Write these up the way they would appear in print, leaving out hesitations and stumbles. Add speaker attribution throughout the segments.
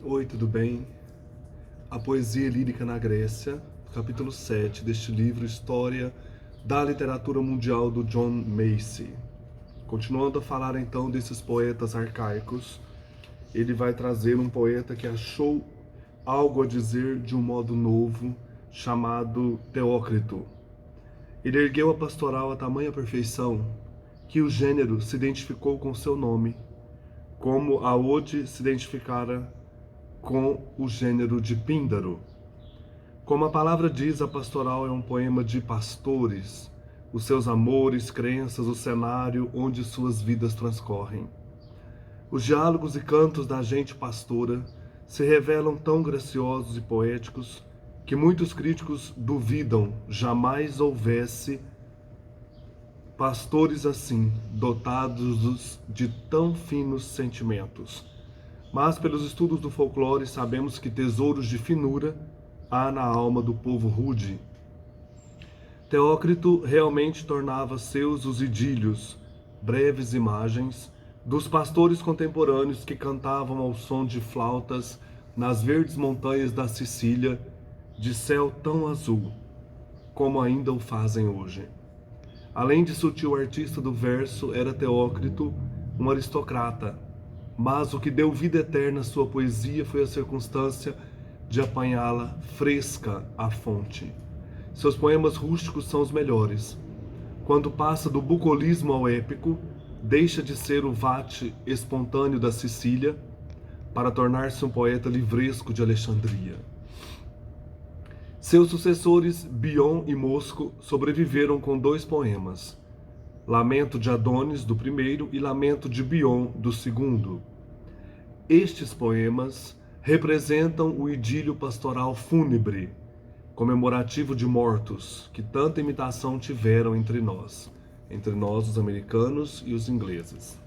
Speaker 1: Oi, tudo bem? A poesia lírica na Grécia, capítulo 7 deste livro História da Literatura Mundial do John Macy. Continuando a falar então desses poetas arcaicos, ele vai trazer um poeta que achou algo a dizer de um modo novo, chamado Teócrito. Ele ergueu a pastoral a tamanha perfeição que o gênero se identificou com seu nome, como a ode se identificara com o gênero de Píndaro. Como a palavra diz, a pastoral é um poema de pastores, os seus amores, crenças, o cenário onde suas vidas transcorrem. Os diálogos e cantos da gente pastora se revelam tão graciosos e poéticos que muitos críticos duvidam jamais houvesse pastores assim, dotados de tão finos sentimentos. Mas pelos estudos do folclore sabemos que tesouros de finura há na alma do povo rude. Teócrito realmente tornava seus os idílios, breves imagens, dos pastores contemporâneos que cantavam ao som de flautas nas verdes montanhas da Sicília, de céu tão azul, como ainda o fazem hoje. Além de sutil artista do verso, era Teócrito um aristocrata, mas o que deu vida eterna à sua poesia foi a circunstância de apanhá-la fresca à fonte. Seus poemas rústicos são os melhores. Quando passa do bucolismo ao épico, deixa de ser o vate espontâneo da Sicília para tornar-se um poeta livresco de Alexandria. Seus sucessores, Bion e Mosco, sobreviveram com 2 poemas: Lamento de Adonis, do primeiro, e Lamento de Bion, do segundo. Estes poemas representam o idílio pastoral fúnebre, comemorativo de mortos, que tanta imitação tiveram entre nós, os americanos e os ingleses.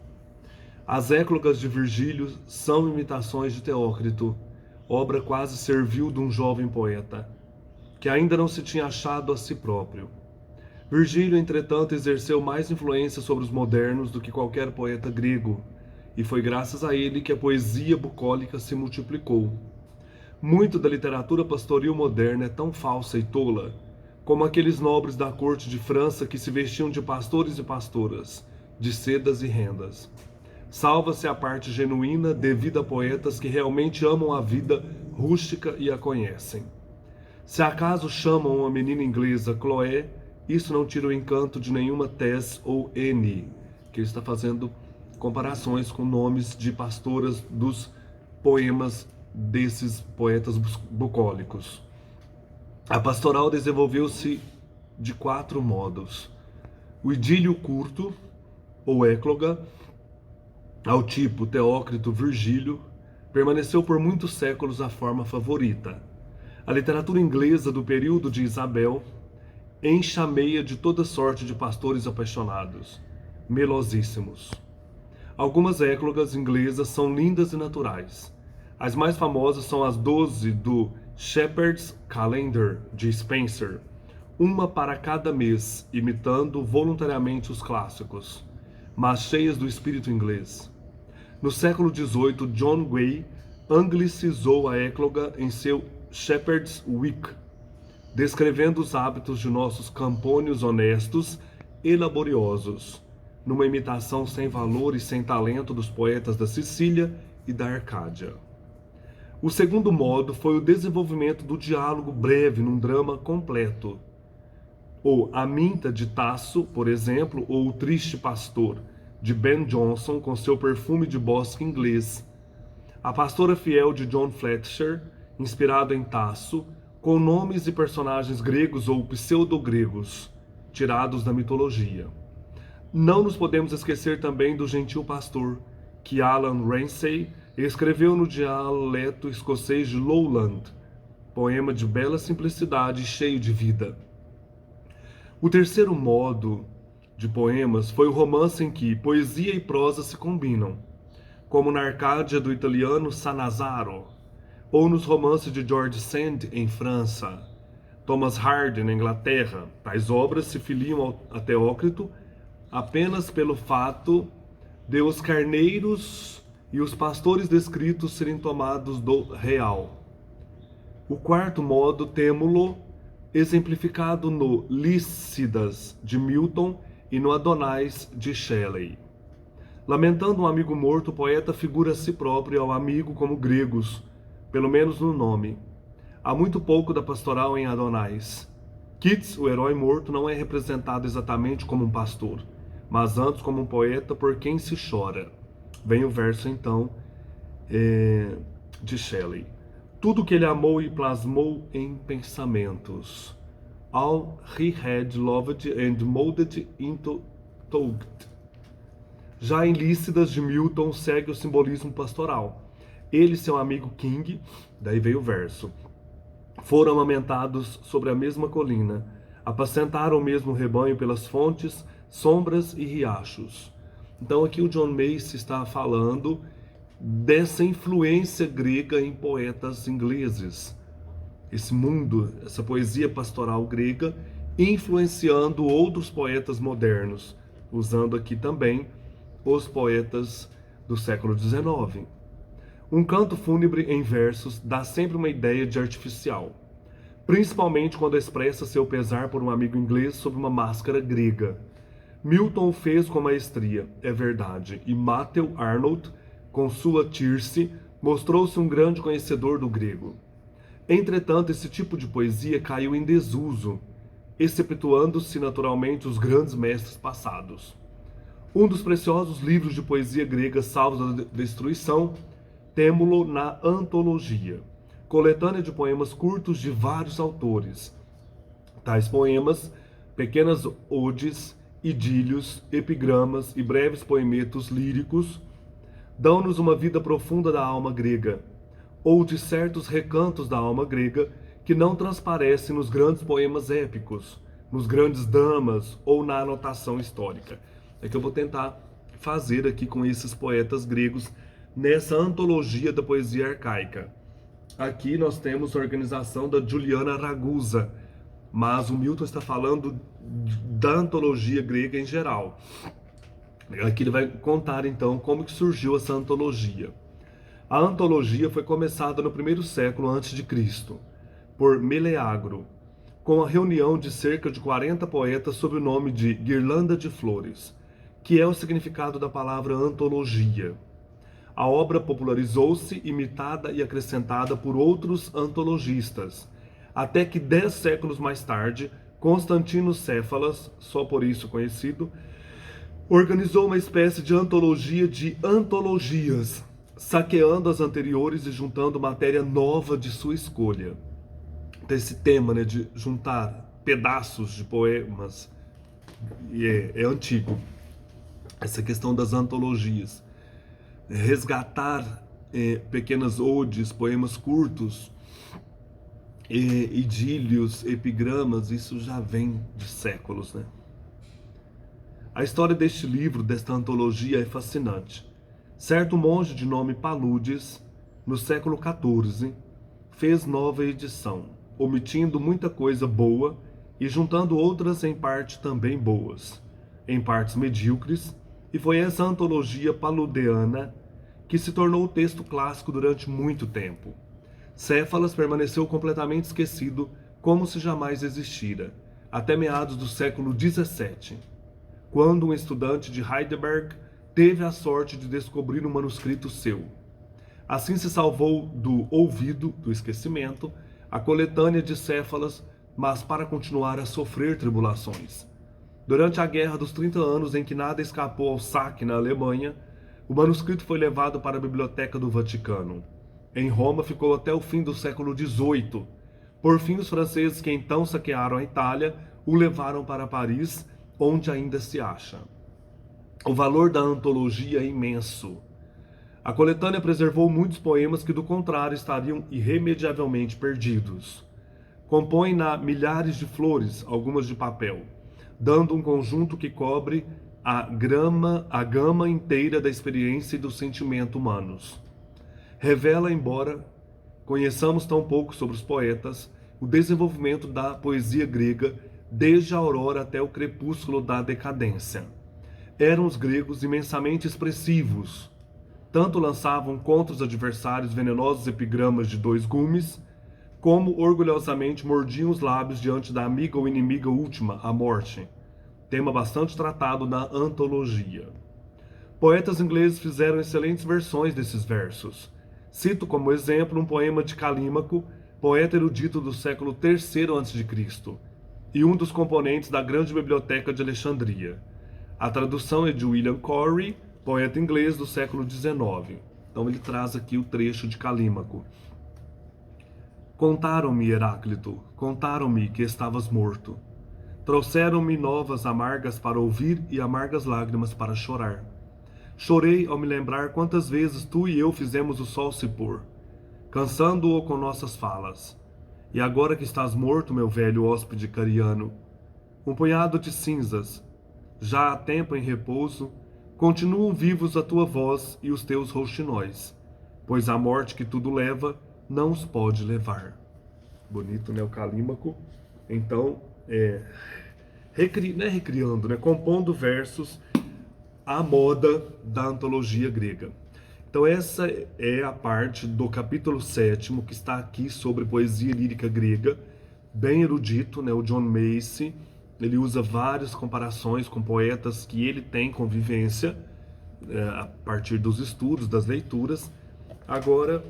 Speaker 1: As éclogas de Virgílio são imitações de Teócrito, obra quase servil de um jovem poeta, que ainda não se tinha achado a si próprio. Virgílio, entretanto, exerceu mais influência sobre os modernos do que qualquer poeta grego, e foi graças a ele que a poesia bucólica se multiplicou. Muito da literatura pastoril moderna é tão falsa e tola como aqueles nobres da corte de França que se vestiam de pastores e pastoras, de sedas e rendas. Salva-se a parte genuína devida a poetas que realmente amam a vida rústica e a conhecem. Se acaso chamam uma menina inglesa Chloé, isso não tira o encanto de nenhuma Tess ou Anne, que ele está fazendo comparações com nomes de pastoras dos poemas desses poetas bucólicos. A pastoral desenvolveu-se de 4 modos. O idílio curto, ou écloga, ao tipo Teócrito, Virgílio, permaneceu por muitos séculos a forma favorita. A literatura inglesa do período de Isabel enxameia de toda sorte de pastores apaixonados, melosíssimos. Algumas éclogas inglesas são lindas e naturais. As mais famosas são as 12 do Shepherd's Calendar, de Spenser, uma para cada mês, imitando voluntariamente os clássicos, mas cheias do espírito inglês. No século XVIII, John Gay anglicizou a écloga em seu Shepherd's Week, descrevendo os hábitos de nossos campônios honestos e laboriosos, numa imitação sem valor e sem talento dos poetas da Sicília e da Arcádia. O segundo modo foi o desenvolvimento do diálogo breve num drama completo. O Aminta de Tasso, por exemplo, ou O Triste Pastor, de Ben Jonson, com seu perfume de bosque inglês. A Pastora Fiel, de John Fletcher, inspirado em Tasso, com nomes e personagens gregos ou pseudo-gregos, tirados da mitologia. Não nos podemos esquecer também do Gentil Pastor, que Alan Ramsay escreveu no dialeto escocês de Lowland, poema de bela simplicidade e cheio de vida. O terceiro modo de poemas foi o romance em que poesia e prosa se combinam, como na Arcádia do italiano Sannazaro, ou nos romances de George Sand em França, Thomas Hardy na Inglaterra. Tais obras se filiam a Teócrito apenas pelo fato de os carneiros e os pastores descritos serem tomados do real. O quarto modo temo-lo exemplificado no Lícidas de Milton e no Adonais de Shelley. Lamentando um amigo morto, o poeta figura a si próprio e ao amigo como gregos, pelo menos no nome. Há muito pouco da pastoral em Adonais. Keats, o herói morto, não é representado exatamente como um pastor, mas antes como um poeta por quem se chora. Vem o verso, então, de Shelley. Tudo que ele amou e plasmou em pensamentos. All he had loved and molded into thought. Já em Lícidas de Milton segue o simbolismo pastoral. Ele e seu amigo King, daí veio o verso, foram amamentados sobre a mesma colina, apacentaram o mesmo rebanho pelas fontes, sombras e riachos. Então aqui o John Macy está falando dessa influência grega em poetas ingleses. Esse mundo, essa poesia pastoral grega, influenciando outros poetas modernos, usando aqui também os poetas do século XIX. Um canto fúnebre em versos dá sempre uma ideia de artificial, principalmente quando expressa seu pesar por um amigo inglês sob uma máscara grega. Milton o fez com maestria, é verdade, e Matthew Arnold, com sua Circe, mostrou-se um grande conhecedor do grego. Entretanto, esse tipo de poesia caiu em desuso, exceptuando-se naturalmente os grandes mestres passados. Um dos preciosos livros de poesia grega salvos da destruição, temo-lo na Antologia, coletânea de poemas curtos de vários autores. Tais poemas, pequenas odes, idílios, epigramas e breves poemetos líricos, dão-nos uma vida profunda da alma grega, ou de certos recantos da alma grega que não transparecem nos grandes poemas épicos, nos grandes dramas ou na anotação histórica. É que eu vou tentar fazer aqui com esses poetas gregos nessa antologia da poesia arcaica. Aqui nós temos a organização da Juliana Ragusa, mas o Milton está falando da antologia grega em geral. Aqui ele vai contar então como que surgiu essa antologia. A antologia foi começada no primeiro século a.C., por Meleagro, com a reunião de cerca de 40 poetas sob o nome de Guirlanda de Flores, que é o significado da palavra antologia. A obra popularizou-se, imitada e acrescentada por outros antologistas, até que 10 séculos mais tarde, Constantino Céfalas, só por isso conhecido, organizou uma espécie de antologia de antologias, saqueando as anteriores e juntando matéria nova de sua escolha. Esse tema, né, de juntar pedaços de poemas é antigo. Essa questão das antologias. Resgatar pequenas odes, poemas curtos, idílios, epigramas, isso já vem de séculos, né? A história deste livro, desta antologia, é fascinante. Certo monge de nome Paludes, no século XIV, fez nova edição, omitindo muita coisa boa e juntando outras em parte também boas, em partes medíocres, e foi essa antologia paludiana que se tornou o texto clássico durante muito tempo. Céfalas permaneceu completamente esquecido, como se jamais existira, até meados do século XVII, quando um estudante de Heidelberg teve a sorte de descobrir um manuscrito seu. Assim se salvou do ouvido, do esquecimento, a coletânea de Céfalas, mas para continuar a sofrer tribulações. Durante a Guerra dos 30 Anos, em que nada escapou ao saque na Alemanha, o manuscrito foi levado para a Biblioteca do Vaticano. Em Roma ficou até o fim do século XVIII. Por fim, os franceses que então saquearam a Itália o levaram para Paris, onde ainda se acha. O valor da antologia é imenso. A coletânea preservou muitos poemas que, do contrário, estariam irremediavelmente perdidos. Compõe-na milhares de flores, algumas de papel, dando um conjunto que cobre a gama inteira da experiência e do sentimento humanos. Revela, embora conheçamos tão pouco sobre os poetas, o desenvolvimento da poesia grega desde a aurora até o crepúsculo da decadência. Eram os gregos imensamente expressivos, Tanto lançavam contra os adversários venenosos epigramas de 2 gumes, como orgulhosamente mordiam os lábios diante da amiga ou inimiga última, a morte. Tema bastante tratado na antologia. Poetas ingleses fizeram excelentes versões desses versos. Cito como exemplo um poema de Calímaco, poeta erudito do século III a.C., e um dos componentes da grande biblioteca de Alexandria. A tradução é de William Corey, poeta inglês do século XIX. Então ele traz aqui o trecho de Calímaco. Contaram-me, Heráclito, contaram-me que estavas morto. Trouxeram-me novas amargas para ouvir e amargas lágrimas para chorar. Chorei ao me lembrar quantas vezes tu e eu fizemos o sol se pôr, cansando-o com nossas falas. E agora que estás morto, meu velho hóspede cariano, um punhado de cinzas, já há tempo em repouso, continuam vivos a tua voz e os teus rouxinóis, pois a morte que tudo leva não os pode levar. Bonito, né, o Calímaco? Então, recriando, compondo versos à moda da antologia grega. Então essa é a parte do capítulo 7º que está aqui sobre poesia lírica grega, bem erudito, né? O John Macy, ele usa várias comparações com poetas que ele tem convivência, a partir dos estudos, das leituras. Agora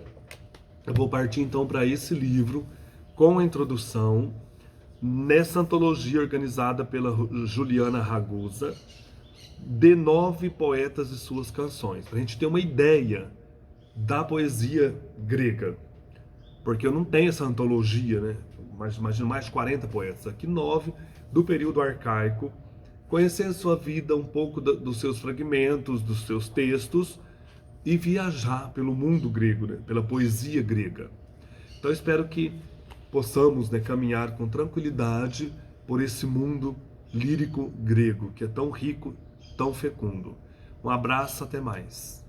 Speaker 1: eu vou partir então para esse livro com a introdução nessa antologia organizada pela Juliana Ragusa, de 9 poetas e suas canções, para a gente ter uma ideia da poesia grega, porque eu não tenho essa antologia, né? Mas imagino mais de 40 poetas, aqui 9 do período arcaico, conhecer a sua vida, um pouco dos seus fragmentos, dos seus textos, e viajar pelo mundo grego, né? Pela poesia grega. Então eu espero que possamos, né, caminhar com tranquilidade por esse mundo lírico grego, que é tão rico, tão fecundo. Um abraço, até mais.